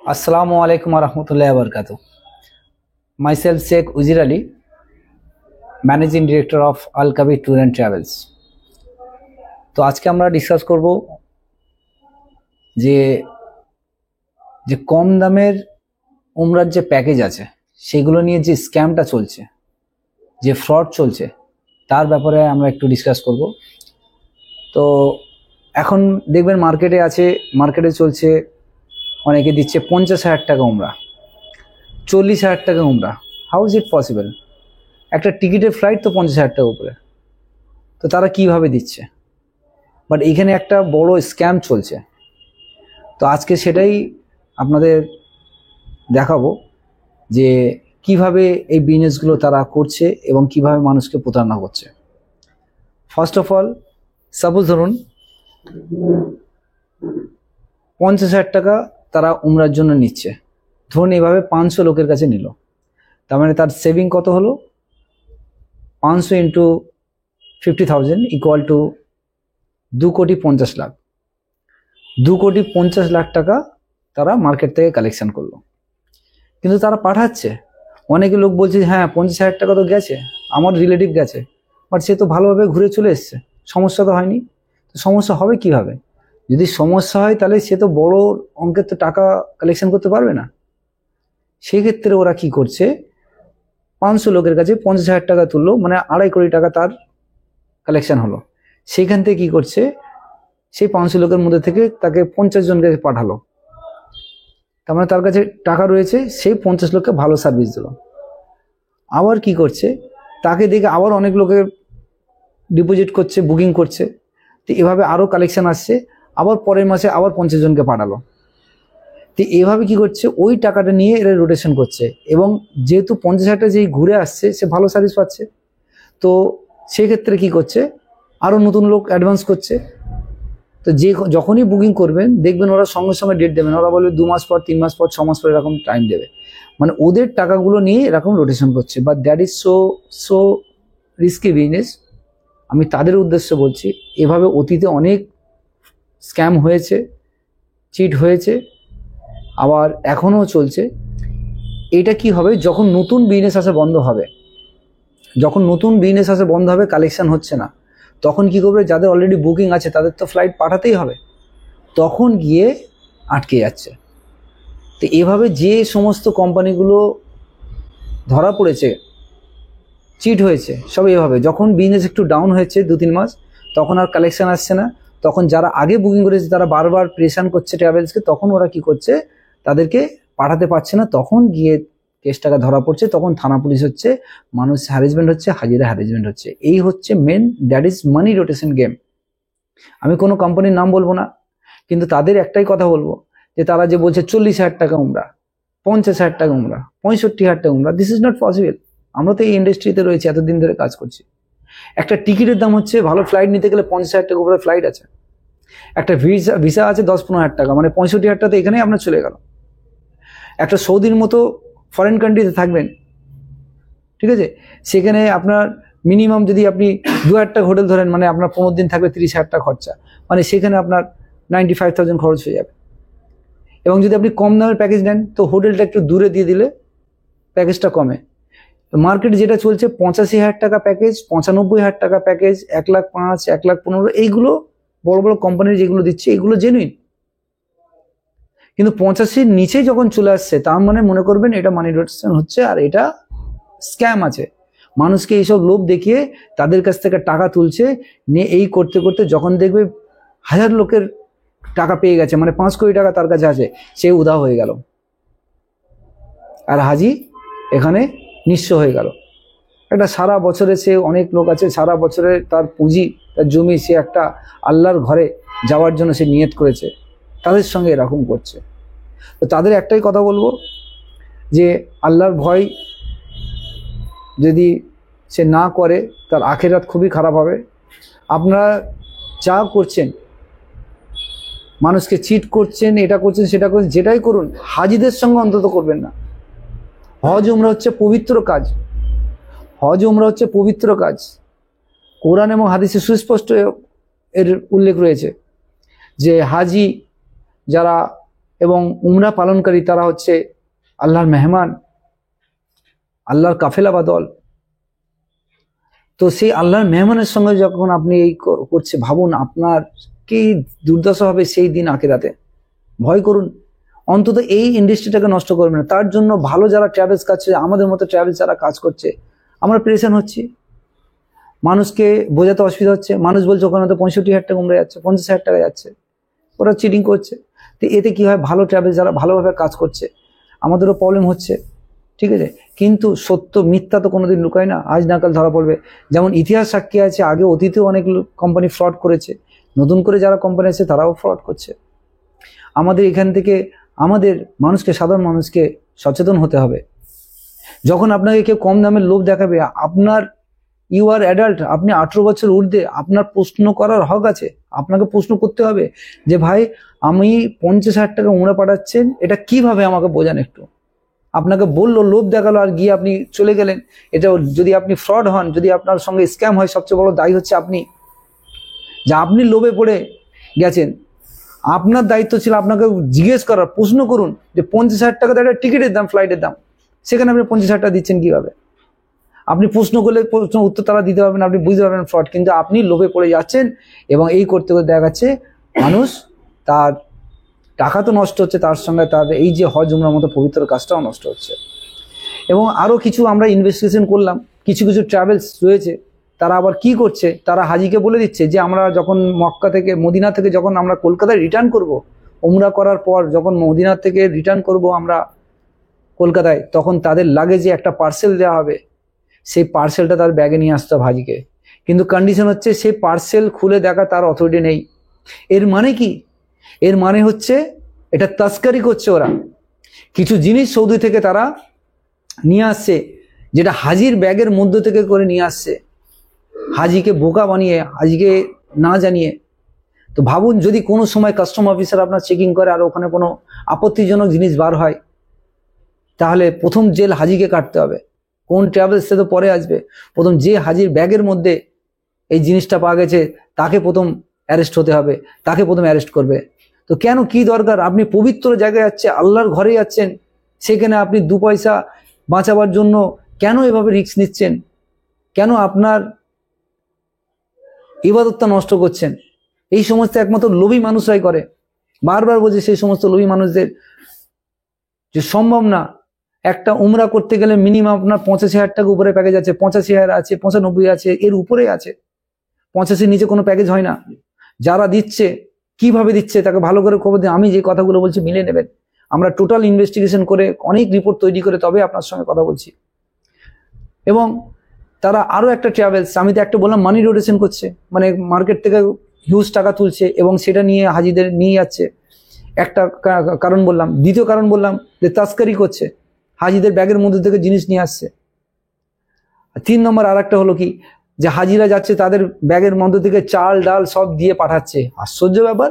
Assalamu alaikum warahmatullahi wabarakatuh. Myself Sheikh Uzir Ali, Managing Director of Al Kabir Tour and Travels. তো আজকে আমরা discuss করব যে যে কম দামের উমরার যে প্যাকেজ আছে সেগুলো নিয়ে যে স্ক্যামটা চলছে, যে ফ্রড চলছে, তার ব্যাপারে আমরা একটু ডিসকাস করব। তো এখন দেখবেন মার্কেটে চলছে, অনেকে দিচ্ছে 50,000 টাকা উমরা, 40,000 টাকা উমরা। How is it possible? একটা টিকিটের ফ্লাইট তো 50,000 টাকা উপরে, তো তারা কিভাবে দিচ্ছে? বাট এখানে একটা বড় স্ক্যাম চলছে। তো আজকে সেটাই আপনাদের দেখাবো যে কিভাবে এই বিজনেসগুলো তারা করছে এবং কিভাবে মানুষকে প্রতারণা করছে। ফার্স্ট অফ অল, সাপোজ ধরুন 50,000 টাকা তারা উমরার জন্য নিচ্ছে। ধরুন এইভাবে 500 লোকের কাছে নিল, তার মানে তার সেভিং কত হলো? 500 ইন্টু 50,000 ইকুয়াল টু 2,50,00,000। 2,50,00,000 টাকা তারা মার্কেট থেকে কালেকশন করলো, কিন্তু তারা পাঠাচ্ছে। অনেকে লোক বলছে হ্যাঁ 50,000 টাকা তো গেছে, আমার রিলেটিভ গেছে, বাট সে তো ভালোভাবে ঘুরে চলে এসছে, সমস্যা তো হয়নি। তো সমস্যা হবে কিভাবে? যদি সমস্যা হয় তাহলে সে তো বড় অঙ্কের তো টাকা কালেকশন করতে পারবে না। সেক্ষেত্রে ওরা কি করছে, 500 লোকের কাছে 50,000 টাকা তুললো, মানে 2.5 কোটি টাকা তার কালেকশন হলো। সেইখান থেকে কি করছে, সেই 500 লোকের মধ্যে থেকে তাকে 50 জনকে পাঠালো, তার মানে তার কাছে টাকা রয়েছে, সেই 50 লোককে ভালো সার্ভিস দিল। আবার কি করছে, তাকে দেখে আবার অনেক লোকে ডিপোজিট করছে, বুকিং করছে। তো এভাবে আরও কালেকশন আসছে, আবার পরের মাসে আবার 50 জনকে পাঠালো। তো এভাবে কি করছে, ওই টাকাটা নিয়ে এরা রোটেশন করছে, এবং যেহেতু 50,000 টাকা যেই ঘুরে আসছে সে ভালো সার্ভিস পাচ্ছে, তো সেক্ষেত্রে কি করছে, আরও নতুন লোক অ্যাডভান্স করছে। তো যখনই বুকিং করবেন দেখবেন ওরা সঙ্গে সঙ্গে ডেট দেবেন, ওরা বলবে 2 মাস পর, 3 মাস পর, 6 মাস পর, এরকম টাইম দেবে। মানে ওদের টাকাগুলো নিয়ে এরকম রোটেশন করছে। But that is so risky business. আমি তাদের উদ্দেশ্যে বলছি, এভাবে অতীতে অনেক স্ক্যাম হয়েছে, চিট হয়েছে, আবার এখনও চলছে। এটা কি হবে, যখন নতুন বিজনেস আসে বন্ধ হবে, কালেকশন হচ্ছে না, তখন কি করবে, যাদের অলরেডি বুকিং আছে তাদের তো ফ্লাইট পাঠাতেই হবে, তখন গিয়ে আটকে যাচ্ছে। তো এভাবে যে সমস্ত কোম্পানিগুলো ধরা পড়েছে, চিট হয়েছে, সব এভাবে যখন বিজনেস একটু ডাউন হয়েছে 2-3 মাস, তখন আর কালেকশন আসছে না, তখন যারা আগে বুকিং করেছে তারা বারবার প্রেশান করছে ট্রাভেলসকে, তখন ওরা কি করছে, তাদেরকে পাঠাতে পারছে না, তখন গিয়ে কেস টাকা ধরা পড়ছে, তখন থানা পুলিশ হচ্ছে, মানুষ হ্যারাসমেন্ট হচ্ছে, হাজিরা হ্যারাসমেন্ট হচ্ছে। এই হচ্ছে main, that is money rotation game. আমি কোনো কোম্পানির নাম বলবো না, কিন্তু তাদের একটাই কথা বলবো, যে তারা যে বলছে 40,000 টাকা উমরা, 50,000 টাকা উমরা, 65,000 টাকা উমরা, দিস ইজ নট পসিবল। আমরা তো এই ইন্ডাস্ট্রিতে রয়েছি, এতদিন ধরে কাজ করছি। একটা টিকিটের দাম হচ্ছে, ভালো ফ্লাইট নিতে গেলে 50,000 টাকা উপরে ফ্লাইট আছে, একটা ভিসা আছে 10-15,000 টাকা, মানে 65,000 টাকা তো এখানেই আপনার চলে গেল। একটা সৌদির মতো ফরেন কান্ট্রিতে থাকবেন, ঠিক আছে, সেখানে আপনার মিনিমাম যদি আপনি 2,000 টাকা হোটেল ধরেন, মানে আপনার 15 দিন থাকবে 30,000 টাকা খরচা, মানে সেখানে আপনার 95,000 খরচ হয়ে যাবে। এবং যদি আপনি কম দামের প্যাকেজ নেন, তো হোটেলটা একটু দূরে দিয়ে দিলে প্যাকেজটা কমে। মার্কেট যেটা চলছে 85,000 টাকা প্যাকেজ, 95,000 টাকা প্যাকেজ, 1,05,000, 1,15,000, এইগুলো বড় বড় কোম্পানির যেগুলো দিচ্ছে এগুলো জেনুইন। কিন্তু 85-র নিচে যখন চলে আসছে, তার মানে মনে করবেন এটা মানি রোটেশন হচ্ছে, আর এটা স্ক্যাম আছে। মানুষকে এইসব লোভ দেখিয়ে তাদের কাছ থেকে টাকা তুলছে, নিয়ে এই করতে করতে যখন দেখবে 1000 লোকের টাকা পেয়ে গেছে, মানে 5 কোটি টাকা তার কাছে আছে, সে উধাও হয়ে গেল, আর হাজি এখানে নিঃস্ব হয়ে গেল। একটা সারা বছরে, সে অনেক লোক আছে সারা বছরে তার পুঁজি, তার জমি, সে একটা আল্লাহর ঘরে যাওয়ার জন্য সে নিয়ত করেছে, তাদের সঙ্গে এরকম করছে। তো তাদের একটাই কথা বলবো, যে আল্লাহর ভয় যদি সে না করে, তার আখিরাত খুবই খারাপ হবে। আপনারা যা করছেন, মানুষকে চিট করছেন, এটা করছেন, সেটা করছেন, যেটাই করুন, হাজিদের সঙ্গে অন্তত করবেন না। হজ উমরা হচ্ছে পবিত্র কাজ। কোরআন এবং হাদিসে সুস্পষ্ট এর উল্লেখ রয়েছে যে হাজি যারা এবং উমরা পালনকারী তারা হচ্ছে আল্লাহর মেহমান, আল্লাহর কাফেলা বা দল। তো সেই আল্লাহর মেহমানের সঙ্গে যখন আপনি এই করছে, ভাবুন আপনার কি দুর্দশা হবে সেই দিন আখিরাতে। ভয় করুন, অন্তত এই ইন্ডাস্ট্রিটাকে নষ্ট করবে না। তার জন্য ভালো যারা ট্রাভেলস কাজ করছে, আমাদের মতো ট্রাভেলস যারা কাজ করছে, আমরা প্রেশান হচ্ছি, মানুষকে বোঝাতে অসুবিধা হচ্ছে। মানুষ বলছে ওখানে তো 65,000 টাকা উমরা যাচ্ছে, 50,000 টাকা যাচ্ছে, ওরা চিটিং করছে। তো এতে কি হয়, ভালো ট্রাভেলস যারা ভালোভাবে কাজ করছে আমাদেরও প্রবলেম হচ্ছে, ঠিক আছে। কিন্তু সত্য মিথ্যা তো কোনোদিন লুকায় না, আজ না কাল ধরা পড়বে। যেমন ইতিহাস সাক্ষী আছে, আগে অতীতেও অনেক কোম্পানি ফ্রড করেছে, নতুন করে যারা কোম্পানি আছে তারাও ফ্রড করছে। আমাদের এখান থেকে আমাদের মানুষকে, সাধারণ মানুষকে সচেতন হতে হবে। যখন আপনাকে কেউ কম দামের লোভ দেখাবে, আপনার ইউ আর অ্যাডাল্ট, আপনি 18 বছর ঊর্ধ্বে, আপনার প্রশ্ন করার হক আছে। আপনাকে প্রশ্ন করতে হবে যে ভাই আমি 50,000 টাকা উমরা পাঠাচ্ছেন, এটা কিভাবে আমাকে বোঝান একটু। আপনাকে বললো, লোভ দেখালো, আর গিয়ে আপনি চলে গেলেন। এটা যদি আপনি ফ্রড হন, যদি আপনার সঙ্গে স্ক্যাম হয়, সবচেয়ে বড় দায়ী হচ্ছে আপনি, যে আপনি লোভে পড়ে গেছেন। আপনার দায়িত্ব ছিল আপনাকে জিজ্ঞেস করার, প্রশ্ন করুন যে 50,000 টাকা একটা টিকিটের দাম, ফ্লাইটের দাম, সেখানে আপনি 50,000 টাকা দিচ্ছেন কিভাবে। আপনি প্রশ্ন করলে প্রশ্ন উত্তর তারা দিতে পারবেন, আপনি বুঝতে পারবেন ফ্রড। কিন্তু আপনি লোভে পড়ে যাচ্ছেন, এবং এই করতে করতে দেখা যাচ্ছে মানুষ তার টাকা তো নষ্ট হচ্ছে, তার সঙ্গে তার এই যে হজ উমরার মতো পবিত্র কাজটাও নষ্ট হচ্ছে। এবং আরও কিছু আমরা ইনভেস্টিগেশন করলাম, কিছু কিছু ট্রাভেলস রয়েছে তারা আবার কি করছে, তারা হাজিকে বলে দিচ্ছে যে আমরা যখন মক্কা থেকে, মদিনা থেকে যখন আমরা কলকাতায় রিটার্ন করব, উমরা করার পর যখন মদিনা থেকে রিটার্ন করব আমরা কলকাতায়, তখন তাদের লাগেজে একটা পার্সেল দেওয়া হবে, সেই পার্সেলটা তার ব্যাগে নিয়ে আসতে হবে হাজিকে। কিন্তু কন্ডিশন হচ্ছে সেই পার্সেল খুলে দেখা তার অথরিটি নেই। এর মানে কি? এর মানে হচ্ছে এটা তস্করি করছে ওরা। কিছু জিনিস সৌদি থেকে তারা নিয়ে আসছে, যেটা হাজির ব্যাগের মধ্য থেকে করে নিয়ে আসছে, হাজিকে বোকা বানিয়ে, হাজিকে না জানিয়ে। তো ভাবুন, যদি কোনো সময় কাস্টম অফিসার আপনার চেকিং করে আর ওখানে কোনো আপত্তিজনক জিনিস বার হয়, তাহলে প্রথম জেল হাজিকে কাটতে হবে। কোন ট্রাভেলস সে তো পরে আসবে, প্রথম যে হাজির ব্যাগের মধ্যে এই জিনিসটা পাওয়া গেছে তাকে প্রথম অ্যারেস্ট হতে হবে, তাকে প্রথম অ্যারেস্ট করবে। তো কেন, কি দরকার? আপনি পবিত্র জায়গায় যাচ্ছেন, আল্লাহর ঘরে যাচ্ছেন, সেখানে আপনি 2 পয়সা বাঁচাবার জন্য কেন এভাবে রিস্ক নিচ্ছেন? কেন আপনার ইবাদতটা নষ্ট করছেন? এই সমস্ত একমাত্র লোভী মানুষরাই করে। বারবার বলছে সেই সমস্ত লোভী মানুষদের যে সম্ভব না। একটা উমরা করতে গেলে মিনিমাম আপনার 85,000 টাকা উপরে প্যাকেজ আছে, 85,000 আছে, 95 আছে, এর উপরে আছে, 85 নিচে কোনো প্যাকেজ হয় না। যারা দিচ্ছে কিভাবে দিচ্ছে তাকে ভালো করে খবর দিন। আমি যে কথাগুলো বলছি মিলে নেবেন, আমরা টোটাল ইনভেস্টিগেশন করে অনেক রিপোর্ট তৈরি করে তবে আপনার সঙ্গে কথা বলছি। এবং তারা আরো একটা ট্রাভেলস, আমি তো একটা বললাম মানি রোটেশন করছে, মানে মার্কেট থেকে হিউজ টাকা তুলছে এবং সেটা নিয়ে হাজিদের নিয়ে যাচ্ছে, একটা কারণ বললাম। দ্বিতীয় কারণ বললাম যে তস্করি করছে, হাজিদের ব্যাগের মধ্যে থেকে জিনিস নিয়ে আসছে। 3 নম্বর আর একটা হলো কি, যে হাজিরা যাচ্ছে তাদের ব্যাগের মধ্যে থেকে চাল ডাল সব দিয়ে পাঠাচ্ছে। আশ্চর্য ব্যাপার,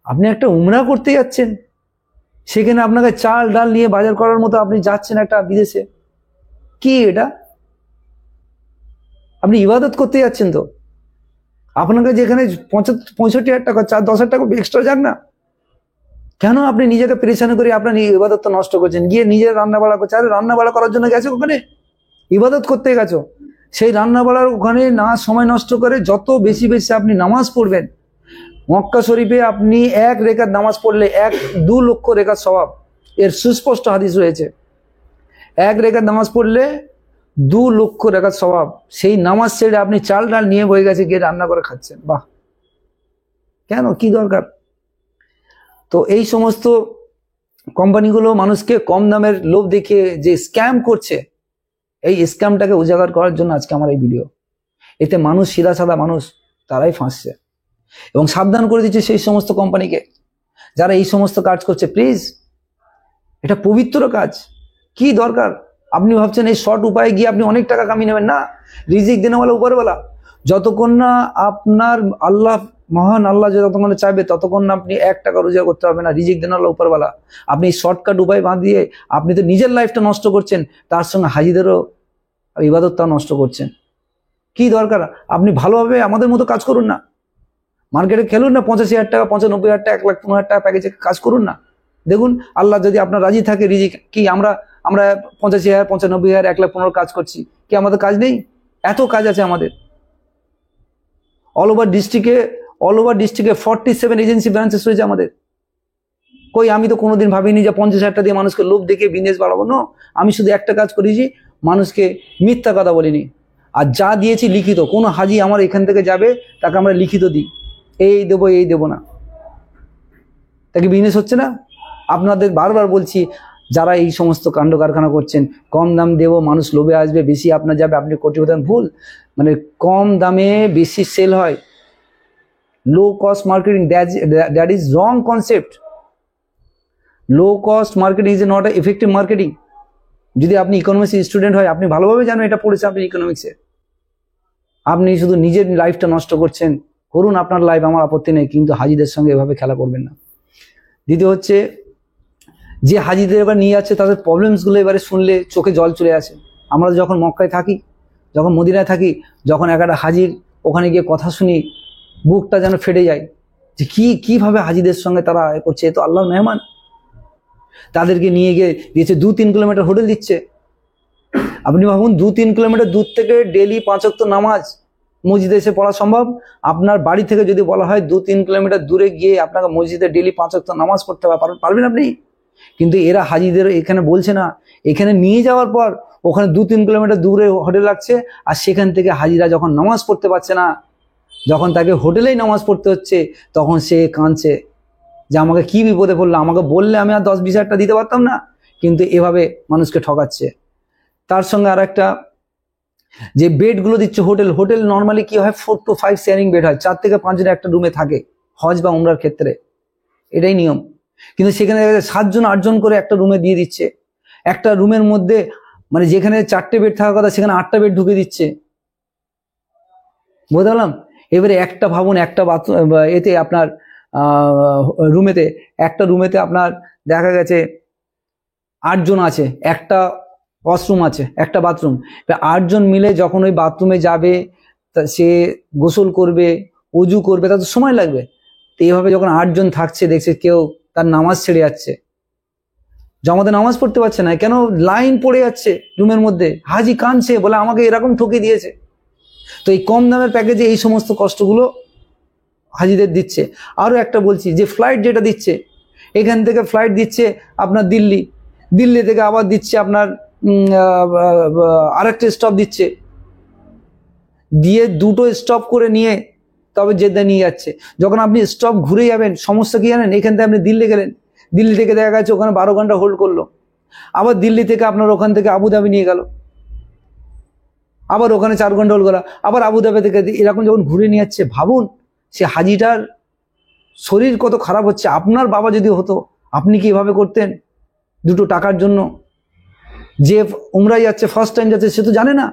আপনি একটা উমরা করতে যাচ্ছেন, সেখানে আপনাকে চাল ডাল নিয়ে বাজার করার মতো আপনি যাচ্ছেন একটা বিদেশে। কি এটা? আপনি ইবাদত করতে যাচ্ছেন, তো আপনাকে যেখানে 65,000 টাকা 10,000 টাকা এক্সট্রা যান না কেন? আপনি নিজেকে পরেশানি করে আপনার ইবাদত নষ্ট করছেন, গিয়ে নিজের রান্না বাড়া করছে। আরে রান্না বাড়া করার জন্য গেছো ওখানে, ইবাদত করতে গেছো, সেই রান্না বাড়ার ওখানে না সময় নষ্ট করে যত বেশি বেশি আপনি নামাজ পড়বেন। মক্কা শরীফে আপনি 1 রেকাত নামাজ পড়লে 2 লক্ষ রেকাত সওয়াব, এর সুস্পষ্ট হাদিস রয়েছে। 1 রেকাত নামাজ পড়লে 2 লক্ষ রেকাত সওয়াব। সেই নামাজ ছেড়ে আপনি চাল ডাল নিয়ে বয়ে গেছে গিয়ে রান্না করে খাচ্ছেন। বাহ, কেন, কি দরকার? তো এই সমস্ত কোম্পানিগুলো মানুষকে কম দামের লোভ দেখিয়ে যে স্ক্যাম করছে, এই স্ক্যামটাকে উজাগার করার জন্য আজকে আমার এই ভিডিও। এতে মানুষ, সিধা সাদা মানুষ, তারাই ফাঁসছে। এবং সাবধান করে দিচ্ছে সেই সমস্ত কোম্পানিকে যারা এই সমস্ত কাজ করছে। প্লিজ, এটা পবিত্র কাজ, কি দরকার? আপনি ভাবছেন এই শর্ট উপায়ে গিয়ে আপনি অনেক টাকা কামিয়ে নেবেন? না, রিজিক দেনেওয়ালা উপরওয়ালা। যতক্ষণ না আপনার আল্লাহ, মহান আল্লাহ যতক্ষণ চাইবে ততক্ষণ না আপনি 1 টাকা রোজগার করতে পারবেন না। রিজিক দেনেওয়ালা উপরওয়ালা। আপনি শর্টকাট উপায় বাঁধিয়ে আপনি তো নিজের লাইফটা নষ্ট করছেন, তার সঙ্গে হাজিদেরও ইবাদতটা নষ্ট করছেন। কি দরকার? আপনি ভালোভাবে আমাদের মতো কাজ করুন না, মার্কেটে খেলুন না, 85,000 টাকা, 95,000 টাকা, 1,15,000 টাকা প্যাকেজে কাজ করুন না। দেখুন আল্লাহ যদি আপনার রাজি থাকে, রিজিক কি আমরা 85,000 95,000 1,15,000 কাজ করছি, কি আমাদের কাজ নেই? এত কাজ আছে আমাদের। অল ওভার ডিস্ট্রিক্টে 47 এজেন্সি ব্রাঞ্চেস রয়েছে আমাদের। কই আমি তো কোনোদিন ভাবিনি যে 50,000 টাকা দিয়ে মানুষকে লোভ দেখে বিজনেস বাড়াবো। না, আমি শুধু একটা কাজ করেছি, মানুষকে মিথ্যা কথা বলিনি। আর যা দিয়েছি লিখিত, কোনো হাজি আমার এখান থেকে যাবে তাকে আমরা লিখিত দিই, এই দেবো না, তাকে বিজনেস হচ্ছে না। আপনাদের বারবার বলছি, যারা এই সমস্ত কাণ্ড কারখানা করছেন, কম দাম দেবো, মানুষ লোভে আসবে, বেশি আপনার যাবে, আপনি কোটিপতি। ভুল, মানে কম দামে বেশি সেল হয়, low cost marketing, that is wrong concept. Low cost marketing is not a effective marketing. যদি আপনি ইকোনমিক্স স্টুডেন্ট হয়, আপনি ভালোভাবে জানেন, এটা পড়েছে আপনি ইকোনমিক্সে। আপনি শুধু নিজের লাইফটা নষ্ট করছেন, করুন আপনার লাইফ, আমার আপত্তি নেই, কিন্তু হাজিদের সঙ্গে এভাবে খেলা করবেন না। দ্বিতীয় হচ্ছে, যে হাজিদের এবার নিয়ে যাচ্ছে তাদের প্রবলেমসগুলো এবারে শুনলে চোখে জল চলে আসে। আমরা যখন মক্কায় থাকি, যখন মদিনায় থাকি, যখন একটা হাজির ওখানে গিয়ে কথা শুনি, বুকটা যেন ফেটে যায়, যে কিভাবে হাজিদের সঙ্গে তারা করছে, এ তো আল্লাহর মেহমান। তাদেরকে নিয়ে গিয়ে দিয়েছে 2-3 কিলোমিটার হোটেল দিচ্ছে। আপনি ভাবুন, 2-3 কিলোমিটার দূর থেকে ডেলি 5 ওয়াক্ত নামাজ মসজিদে এসে পড়া সম্ভব? আপনার বাড়ি থেকে যদি বলা হয় 2-3 কিলোমিটার দূরে গিয়ে আপনাকে মসজিদে ডেলি 5 ওয়াক্ত নামাজ পড়তে পারবেন আপনি? কিন্তু এরা হাজিদের এখানে বলছে না, এখানে নিয়ে যাওয়ার পর ওখানে 2-3 কিলোমিটার দূরে হোটেল লাগছে, আর সেখান থেকে হাজিরা যখন নামাজ পড়তে পারছে না, যখন তাকে হোটেলেই নামাজ পড়তে হচ্ছে, তখন সে কাঁদছে যে আমাকে কি বিপদে পড়লো, আমাকে বললে আমি আর 10-20 হাজার টাকা দিতে পারতাম না। কিন্তু এভাবে মানুষকে ঠকাচ্ছে। তার সঙ্গে আর একটা, যে বেডগুলো দিচ্ছে হোটেল নর্মালি কি হয়, 4 to 5 শেয়ারিং বেড হয়, 4 থেকে 5 জন একটা রুমে থাকে হজ বা উমরার ক্ষেত্রে, এটাই নিয়ম। কিন্তু সেখানে 7 জন 8 জন করে একটা রুমে দিয়ে দিচ্ছে। একটা রুমের মধ্যে মানে যেখানে 4টে বেড থাকার কথা সেখানে 8টা বেড ঢুকে দিচ্ছে। বুঝতে পারলাম? এবারে একটা ভাবুন, একটা বাথরুম এতে আপনার একটা রুমেতে আপনার দেখা গেছে 8 জন আছে, একটা ওয়াশরুম আছে, একটা বাথরুম। 8 জন মিলে যখন ওই বাথরুমে যাবে, সে গোসল করবে, অজু করবে, তার তো সময় লাগবে। তো এইভাবে যখন 8 জন থাকছে, দেখছে কেউ তার নামাজ ছেড়ে যাচ্ছে, জমাতে নামাজ পড়তে পারছে না, কেন লাইন পড়ে যাচ্ছে রুমের মধ্যে, হাজি কাঁদছে, বলে আমাকে এরকম ঠকে দিয়েছে। তো এই কম দামের প্যাকেজে এই সমস্ত কষ্টগুলো হাজিদের দিচ্ছে। আরও একটা বলছি, যে ফ্লাইট যেটা দিচ্ছে, এখান থেকে ফ্লাইট দিচ্ছে আপনার দিল্লি থেকে আবার দিচ্ছে আপনার আরেকটা স্টপ দিচ্ছে, দিয়ে 2টো স্টপ করে নিয়ে তবে জেদ্দা নিয়ে যাচ্ছে। যখন আপনি স্টপ ঘুরে যাবেন, সমস্যা কি জানেন? এখান থেকে আপনি দিল্লি গেলেন, দিল্লি থেকে দেখা গেছে ওখানে 12 ঘন্টা হোল্ড করলো, আবার দিল্লি থেকে আপনার ওখান থেকে আবুধাবি নিয়ে গেল, আবার ওখানে 4 ঘন্টা হোল্ড করা, আবার আবুধাবি থেকে, এরকম যখন ঘুরে নিয়ে যাচ্ছে, ভাবুন সে হাজিটার শরীর কত খারাপ হচ্ছে। আপনার বাবা যদি হতো, আপনি কি এভাবে করতেন 2টো টাকার জন্য? যে উমরাই যাচ্ছে, ফার্স্ট টাইম যাচ্ছে, সে তো জানে না।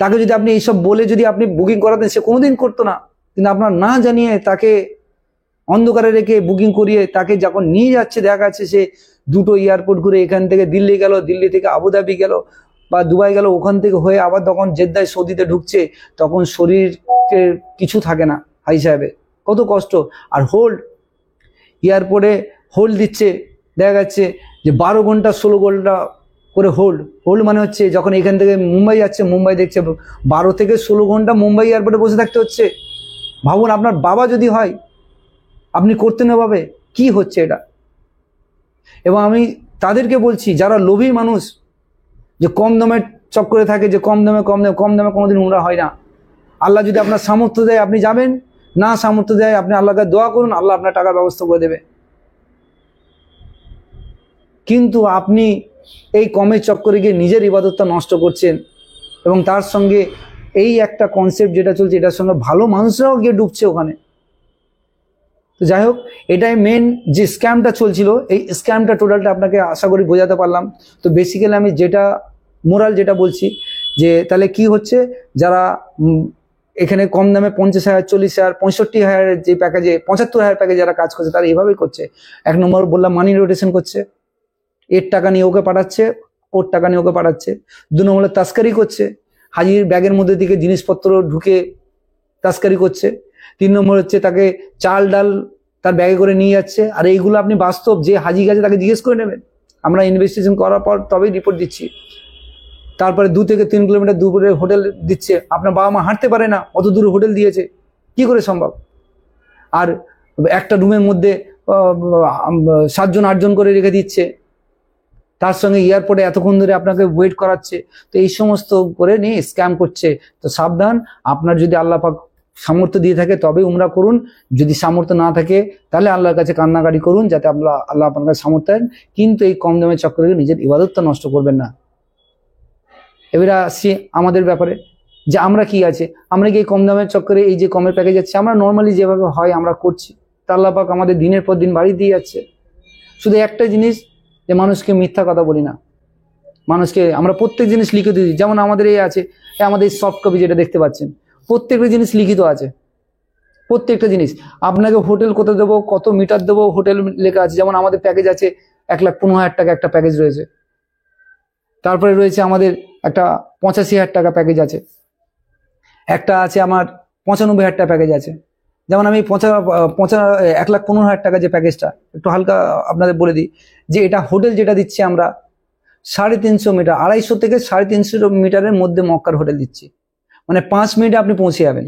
তাকে যদি আপনি এইসব বলে যদি আপনি বুকিং করাতেন, সে কোনোদিন করতো না। কিন্তু আপনার না জানিয়ে তাকে অন্ধকারে রেখে বুকিং করিয়ে তাকে যখন নিয়ে যাচ্ছে, দেখা যাচ্ছে সে 2টো এয়ারপোর্ট ঘুরে এখান থেকে দিল্লি গেল, দিল্লি থেকে আবুধাবি গেল বা দুবাই গেল, ওখান থেকে হয়ে আবার তখন জেদ্দায় সৌদিতে ঢুকছে, তখন শরীরকে কিছু থাকে না হাই সাহেবে, কত কষ্ট। আর এয়ারপোর্টে হোল্ড দিচ্ছে, দেখা যাচ্ছে যে 12 ঘন্টা 16 ঘন্টা করে হোল্ড মানে হচ্ছে যখন এখান থেকে মুম্বাই যাচ্ছে, মুম্বাই দেখছে 12 থেকে 16 ঘন্টা মুম্বাই এয়ারপোর্টে বসে থাকতে হচ্ছে। ভাবুন আপনার বাবা যদি হয়, আপনি করতেন এভাবে? কি হচ্ছে এটা? এবং আমি তাদেরকে বলছি, যারা লোভী মানুষ, যে কম দামের চক্করে থাকে, যে কম দামে কোনোদিন উমরা হয় না। আল্লাহ যদি আপনার সামর্থ্য দেয় আপনি যাবেন, না সামর্থ্য দেয় আপনি আল্লাহকে দোয়া করুন, আল্লাহ আপনার টাকার ব্যবস্থা করে দেবে। কিন্তু আপনি এই কমের চক্করে গিয়ে নিজের ইবাদতটা নষ্ট করছেন, এবং তার সঙ্গে এই একটা কনসেপ্ট যেটা চলছে, এটার সঙ্গে ভালো মানুষরাও গিয়ে ডুবছে ওখানে। তো যাই হোক, এটাই মেন যে স্ক্যামটা চলছিল, এই স্ক্যামটা টোটালটা আপনাকে আশা করি বোঝাতে পারলাম। তো বেসিক্যালি আমি মোরাল যেটা বলছি, যে তাহলে কি হচ্ছে, যারা এখানে কম দামে 50,000, 40,000, 65,000 যে প্যাকেজে, 75,000 প্যাকেজে যারা কাজ করছে, তারা এভাবেই করছে। 1 নম্বর বললাম, মানি রোটেশন করছে, এর টাকা নিয়ে ওকে পাঠাচ্ছে, ওর টাকা নিয়ে ওকে পাঠাচ্ছে। 2 নম্বরে তাস্কারি করছে, হাজির ব্যাগের মধ্যে দিকে জিনিসপত্র ঢুকে তাস্কারি করছে। 3 নম্বর হচ্ছে তাকে চাল ডাল তার ব্যাগে করে নিয়ে যাচ্ছে। আর এইগুলো আপনি বাস্তব যে হাজি গেছে তাকে জিজ্ঞেস করে নেবেন, আমরা ইনভেস্টিগেশন করার পর তবেই রিপোর্ট দিচ্ছি। তারপরে 2 থেকে 3 কিলোমিটার দূরে হোটেল দিচ্ছে, আপনার বাবা মা হাঁটতে পারে না, অত দূরে হোটেল দিয়েছে, কি করে সম্ভব? আর একটা রুমের মধ্যে 7 জন 8 জন করে রেখে দিচ্ছে, তার সঙ্গে এয়ারপোর্টে এতক্ষণ ধরে আপনাকে ওয়েট করাচ্ছে। তো এই সমস্ত করে নিয়ে স্ক্যাম করছে। তো সাবধান, আপনার যদি আল্লাহ পাক সামর্থ্য দিয়ে থাকে তবে উমরা করুন, যদি সামর্থ্য না থাকে তাহলে আল্লাহর কাছে কান্নাকাটি করুন যাতে আল্লাহ আপনার কাছে সামর্থ্য দেন, কিন্তু এই কম দামের চক্করে নিজের ইবাদতটা নষ্ট করবেন না। এবারে আসছি আমাদের ব্যাপারে, যে আমরা কি আছে, আমরা কি এই কম দামের চক্করে এই যে কমের প্যাকেজ যাচ্ছে, আমরা নর্মালি যেভাবে হয় আমরা করছি, তা আল্লাহ পাক আমাদের দিনের পর দিন বাড়িয়ে দিয়ে যাচ্ছে। শুধু একটা জিনিস, যে মানুষকে মিথ্যা কথা বলি না, মানুষকে আমরা প্রত্যেক জিনিস লিখিত দিই। যেমন আমাদের এই আছে, আমাদের সফট কপি যেটা দেখতে পাচ্ছেন, প্রত্যেকটা জিনিস লিখিত আছে, প্রত্যেকটা জিনিস। আপনাকে হোটেল কোথায় দেবো, কত মিটার দেবো, হোটেল লেখা আছে। যেমন আমাদের প্যাকেজ আছে 1,15,000 টাকা একটা প্যাকেজ রয়েছে, তারপরে রয়েছে আমাদের একটা 85,000 টাকা প্যাকেজ আছে, একটা আছে আমার 95,000 টাকা প্যাকেজ আছে। যেমন আমি 1,15,000 টাকা যে প্যাকেজটা, একটু হালকা আপনাদের বলে দিই, যে এটা হোটেল যেটা দিচ্ছি আমরা 350 মিটার, 250 থেকে 350 মিটারের মধ্যে মক্কার হোটেল দিচ্ছি, মানে 5 মিনিটে আপনি পৌঁছে যাবেন।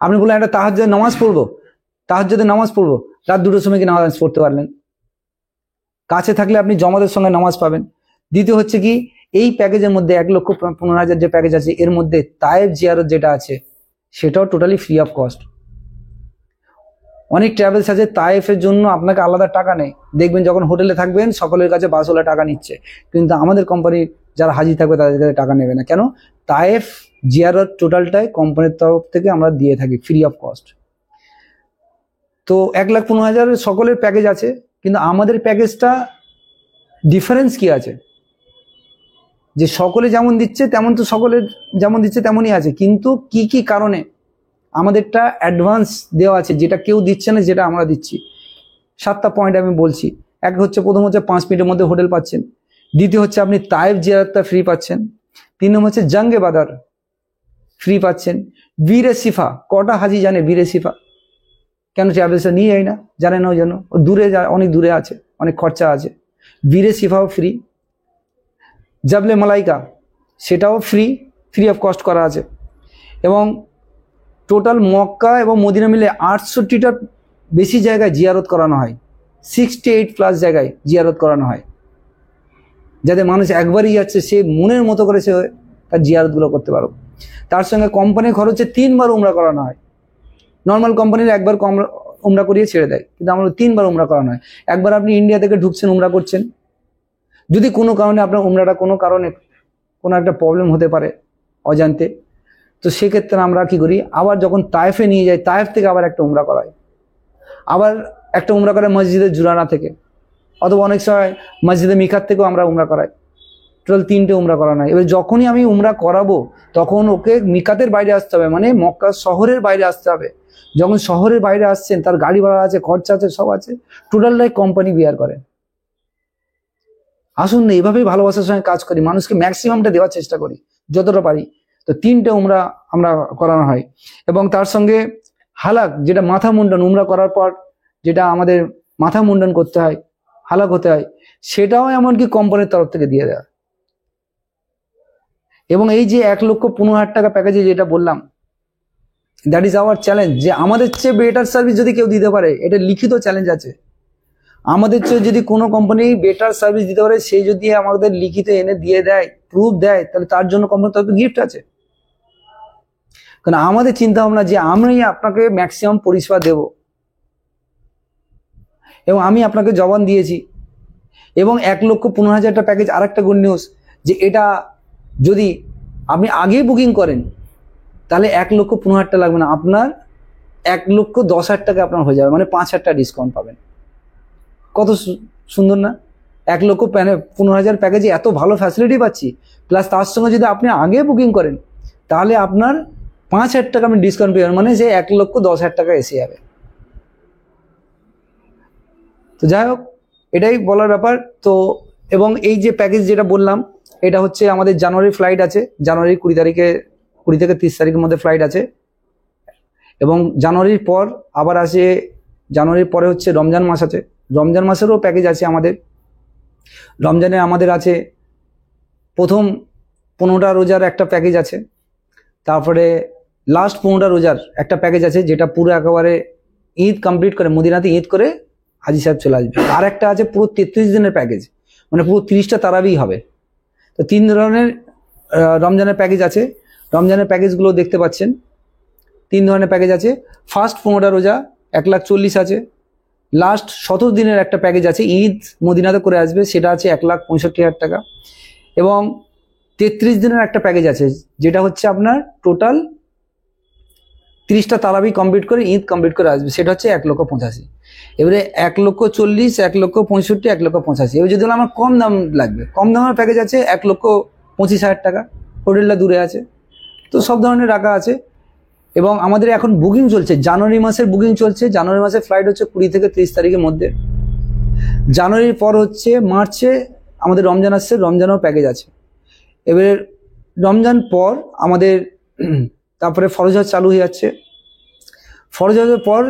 আপনি বললেন একটা তাহাজ্জুদের নামাজ পড়বো, তাহাজ্জুদের নামাজ পড়বো, রাত 2টোর সময় কি নামাজ পড়তে পারলেন? কাছে থাকলে আপনি জমাতের সঙ্গে নামাজ পাবেন। দ্বিতীয় হচ্ছে কি, এই প্যাকেজের মধ্যে 1,15,000 যে প্যাকেজ আছে, এর মধ্যে তায়েফ জিয়ারত যেটা আছে সেটাও টোটালি ফ্রি অফ কস্ট। অনেক ট্রাভেলস আছে তায়েফের জন্য আপনাকে আলাদা টাকা নেই, দেখবেন যখন হোটেলে থাকবেন সকলের কাছে বাসওয়ালা টাকা নিচ্ছে, কিন্তু আমাদের কোম্পানি যারা হাজি থাকবে তাদের কাছে টাকা নেবে না। কেন? তায়েফ জিয়ারত টোটালটাই কোম্পানির তরফ থেকে আমরা দিয়ে থাকি ফ্রি অফ কস্ট। তো 1,15,000 সকলের প্যাকেজ আছে, কিন্তু আমাদের প্যাকেজটা ডিফারেন্স কি আছে, যে সকলে যেমন দিচ্ছে তেমন তো সকলের যেমন দিচ্ছে তেমনই আছে, কিন্তু কি কি কারণে আমাদেরটা অ্যাডভান্স দেওয়া আছে, যেটা কেউ দিচ্ছে না, যেটা আমরা দিচ্ছি। 7টা পয়েন্ট আমি বলছি। এক হচ্ছে, প্রথম হচ্ছে 5 মিনিটের মধ্যে হোটেল পাচ্ছেন। দ্বিতীয় হচ্ছে আপনি তায়েফ জিয়ারতটা ফ্রি পাচ্ছেন। 3 নম্বর হচ্ছে জঙ্গে বাদার ফ্রি পাচ্ছেন। বীরে সিফা, কটা হাজি জানে বীরে সিফা? কেন ট্রাভেলসে নিয়ে যায় না? জানে না, ওই জন্য দূরে অনেক দূরে আছে, অনেক খরচা আছে। বীরে সিফাও ফ্রি। জাবলে মালাইকা সেটাও ফ্রি অফ কস্ট করা আছে। এবং টোটাল মক্কা এবং মদিনা মিলে 68টা বেশি জায়গায় জিয়ারত করানো হয়, 68+ জায়গায় জিয়ারত করানো হয়, যাতে মানুষ একবারই যাচ্ছে সে মনের মতো করে সে তার জিয়ারতগুলো করতে পারো। তার সঙ্গে কোম্পানির খরচে 3 বার উমরা করানো হয়। নর্মাল কোম্পানির একবার উমরা করিয়ে ছেড়ে দেয়, কিন্তু আমরা 3 বার উমরা করানো হয়। একবার আপনি ইন্ডিয়া থেকে ঢুকছেন, উমরা করছেন, যদি কোনো কারণে আপনার উমরাটা কোনো কারণে কোনো একটা প্রবলেম হতে পারে অজান্তে, তো সেক্ষেত্রে আমরা কি করি, আবার যখন তায়েফে নিয়ে যাই, তায়েফ থেকে আবার একটা উমরা করাই, আবার একটা উমরা করে মসজিদে জুরানা থেকে, অথবা অনেক সময় মসজিদে মিকাত থেকেও আমরা উমরা করাই। টোটাল 3টে উমরা করানো হয়। এবার যখনই আমি উমরা করাবো তখন ওকে মিকাতের বাইরে আসতে হবে, মানে মক্কা শহরের বাইরে আসতে হবে। যখন শহরের বাইরে আসছেন, তার গাড়ি ভাড়া আছে, খরচা আছে, সব আছে, টোটালটাই কোম্পানি বিয়ার করে। আসুন না, এভাবেই ভালোবাসার সঙ্গে কাজ করি, মানুষকে ম্যাক্সিমামটা দেওয়ার চেষ্টা করি যতটা পারি। তো 3টে উমরা আমরা করানো হয়। এবং তার সঙ্গে হালাক, যেটা মাথা মুন্ডন, উমরা করার পর যেটা আমাদের মাথা মুন্ডন করতে হয়, হালাক হতে হয়, সেটাও এমনকি কোম্পানির তরফ থেকে দিয়ে দেওয়া। এবং এই যে 1,15,000 টাকা প্যাকেজে যেটা বললাম, দ্যাট ইজ আওয়ার চ্যালেঞ্জ, যে আমাদের চেয়ে বেটার সার্ভিস যদি কেউ দিতে পারে, এটা লিখিত চ্যালেঞ্জ আছে। আমাদের চেয়ে যদি কোনো কোম্পানি বেটার সার্ভিস দিতে পারে, সেই যদি আমাদের লিখিত এনে দিয়ে দেয়, প্রুফ দেয়, তাহলে তার জন্য কোম্পানির তরফে গিফট আছে। কারণ আমাদের চিন্তা ভাবনা যে আমি আপনাকে ম্যাক্সিমাম পরিষেবা দেব, এবং আমি আপনাকে জবান দিয়েছি। এবং 1,15,000 টাকা প্যাকেজ, আর একটা গুড নিউজ, যে এটা যদি আপনি আগেই বুকিং করেন তাহলে 1,15,000 টাকা লাগবে না, আপনার 1,10,000 টাকা আপনার হয়ে যাবে, মানে 5,000 টাকা ডিসকাউন্ট পাবেন। কত সুন্দর না? 1,15,000 প্যাকেজে এত ভালো ফ্যাসিলিটি পাচ্ছি, প্লাস তার সঙ্গে যদি আপনি আগে বুকিং করেন তাহলে আপনার 5,000 টাকা আপনি ডিসকাউন্ট পেয়ে যাবেন, মানে যে 1,10,000 টাকা এসে যাবে। তো যাই হোক, এটাই বলার ব্যাপার। তো এবং এই যে প্যাকেজ যেটা বললাম, এটা হচ্ছে আমাদের জানুয়ারি ফ্লাইট আছে, জানুয়ারি 20 থেকে 30 তারিখের মধ্যে ফ্লাইট আছে। এবং জানুয়ারির পর আবার আসে জানুয়ারির পরে হচ্ছে রমজান মাস আছে, রমজান মাসেরও প্যাকেজ আছে আমাদের। রমজানে আমাদের আছে প্রথম 15টা রোজার একটা প্যাকেজ আছে, তারপরে লাস্ট 15টা রোজার একটা প্যাকেজ আছে, যেটা পুরো একেবারে ঈদ কমপ্লিট করে মদিনাতে ঈদ করে হাজি সাহেব চলে আসবে। আর একটা আছে পুরো 33 দিনের প্যাকেজ, মানে পুরো 30টা তারাবি হবে। তো 3 ধরনের রমজানের প্যাকেজ আছে। রমজানের প্যাকেজগুলো দেখতে পাচ্ছেন, 3 ধরনের প্যাকেজ আছে। ফার্স্ট 15টা রোজা 1,40,000 আছে। লাস্ট 17 দিনের একটা প্যাকেজ আছে, ঈদ মদিনাতে করে আসবে, সেটা আছে 1,65,000 টাকা। এবং 33 দিনের একটা প্যাকেজ আছে, যেটা হচ্ছে আপনার টোটাল 30টা তারাবি কমপ্লিট করে ঈদ কমপ্লিট করে আসবে, সেটা হচ্ছে 1,85,000। এবারে 1,40,000, 1,65,000, 1,85,000। এবার যদি আমার কম দাম লাগবে, কম দামের প্যাকেজ আছে 1,25,000 টাকা, হোটেলটা দূরে আছে। তো সব ধরনের রাখা আছে। এবং আমাদের এখন বুকিং চলছে, জানুয়ারি মাসের বুকিং চলছে। জানুয়ারি মাসের ফ্লাইট হচ্ছে 20 থেকে 30 তারিখের মধ্যে। জানুয়ারির পর হচ্ছে মার্চে আমাদের রমজান আসছে, রমজানেও প্যাকেজ আছে। এবারে রমজান পর আমাদের তারপরে ফরজ হজ চালু হয়ে যাচ্ছে। ফরজ হজের পর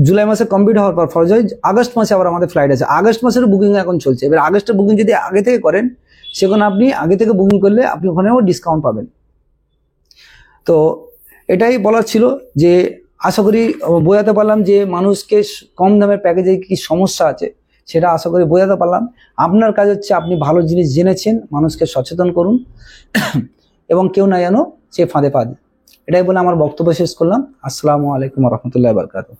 জুলাই মাসে কমপ্লিট হওয়ার পর ফরজ হজ আগস্ট মাসে আবার আমাদের ফ্লাইট আছে। আগস্ট মাসের বুকিং এখন চলছে। এবার আগস্টের বুকিং যদি আগে থেকে করেন, সেখানে আপনি আগে থেকে বুকিং করলে আপনি ওখানেও ডিসকাউন্ট পাবেন। তো এটাই বলার ছিল, যে আশা করি বোঝাতে পারলাম যে মানুষকে কম দামের প্যাকেজে কি সমস্যা আছে, সেটা আশা করি বোঝাতে পারলাম। আপনার কাজ হচ্ছে আপনি ভালো জিনিস জেনেছেন, মানুষকে সচেতন করুন এবং কেউ না যেন সে ফাঁদে পা দেয়। এটাই বলে আমার বক্তব্য শেষ করলাম। আসসালামু আলাইকুম রহমতুল্লাহ বারকাতুহু।